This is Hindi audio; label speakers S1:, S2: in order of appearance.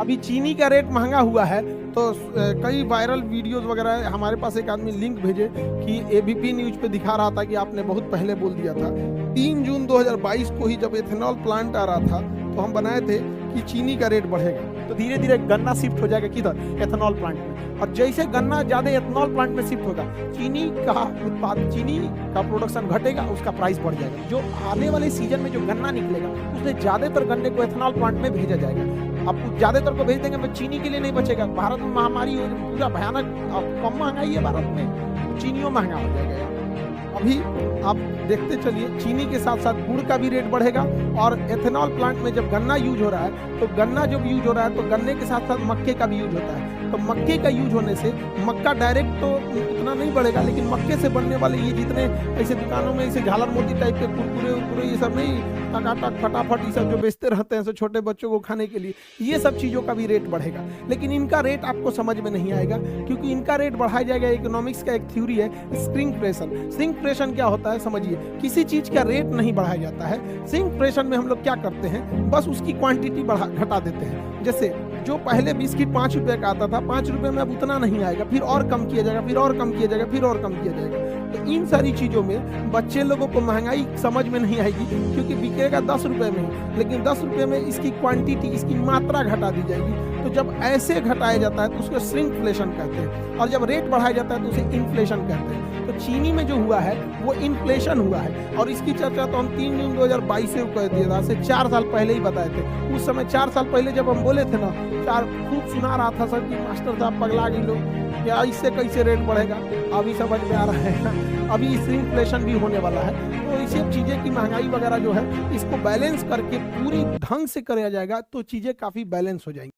S1: अभी चीनी का रेट महंगा हुआ है तो कई वायरल वीडियोस वगैरह हमारे पास एक आदमी लिंक भेजे कि एबीपी न्यूज पे दिखा रहा था कि आपने बहुत पहले बोल दिया था। 3 जून 2022 को ही जब एथेनॉल प्लांट आ रहा था तो हम बनाए थे कि चीनी का रेट बढ़ेगा,
S2: तो धीरे धीरे गन्ना शिफ्ट हो जाएगा किधर, एथेनॉल प्लांट में।
S1: और जैसे गन्ना ज्यादा एथेनॉल प्लांट में शिफ्ट होगा चीनी का प्रोडक्शन घटेगा, उसका प्राइस बढ़ जाएगा। जो आने वाले सीजन में जो गन्ना निकलेगा उसमें ज्यादातर गन्ने को एथेनॉल प्लांट में भेजा जाएगा। आप ज्यादातर को भेज देंगे, चीनी के लिए नहीं बचेगा। भारत में महामारी हो, पूरा भयानक, कम महंगाई है भारत में, चीनियों महंगा हो जाएगा। अभी आप देखते चलिए चीनी के साथ साथ गुड़ का भी रेट बढ़ेगा। और एथेनॉल प्लांट में जब गन्ना यूज हो रहा है तो गन्ना जब यूज हो रहा है तो गन्ने के साथ साथ मक्के का भी यूज होता है। तो मक्के का यूज होने से मक्का डायरेक्ट तो उतना नहीं बढ़ेगा, लेकिन मक्के से बनने वाले ये जितने ऐसे दुकानों में ऐसे झालर मोती टाइप के कुरकुरे उरकुरे ये सब नहीं, टकाटक फटाफट ये सब जो बेचते रहते हैं so छोटे बच्चों को खाने के लिए, ये सब चीज़ों का भी रेट बढ़ेगा। लेकिन इनका रेट आपको समझ में नहीं आएगा क्योंकि इनका रेट बढ़ाया जाएगा। इकोनॉमिक्स का एक थ्योरी है श्रिंकफ्लेशन। श्रिंकफ्लेशन क्या होता है समझिए, किसी चीज का रेट नहीं बढ़ाया जाता है। श्रिंकफ्लेशन में हम लोग क्या करते हैं, बस उसकी क्वांटिटी घटा देते हैं। जैसे जो पहले बिस्किट 5 रुपए का आता था, 5 रुपए में अब उतना नहीं आएगा, फिर और कम किया जाएगा, फिर और कम किया जाएगा, फिर और कम किया जाएगा। तो इन सारी चीज़ों में बच्चे लोगों को महंगाई समझ में नहीं आएगी क्योंकि बिकेगा 10 रुपए में, लेकिन 10 रुपए में इसकी क्वांटिटी, इसकी मात्रा घटा दी जाएगी। तो जब ऐसे घटाया जाता है तो उसको श्रिंकफ्लेशन कहते हैं, और जब रेट बढ़ाया जाता है तो उसे इन्फ्लेशन कहते हैं। तो चीनी में जो हुआ है वो इन्फ्लेशन हुआ है, और इसकी चर्चा तो हम 3 जून 2022 से कह दिया था, से 4 साल पहले ही बताए थे। उस समय 4 साल पहले जब हम बोले थे ना, खूब सुना रहा था सर कि मास्टर साहब पगला गई लोग, क्या इससे कैसे रेट बढ़ेगा। अभी समझ में आ रहा है, अभी श्रिंकफ्लेशन भी होने वाला है। तो ये सब चीज़ें की महंगाई वगैरह जो है इसको बैलेंस करके पूरी ढंग से कराया जाएगा तो चीज़ें काफ़ी बैलेंस हो जाएंगी।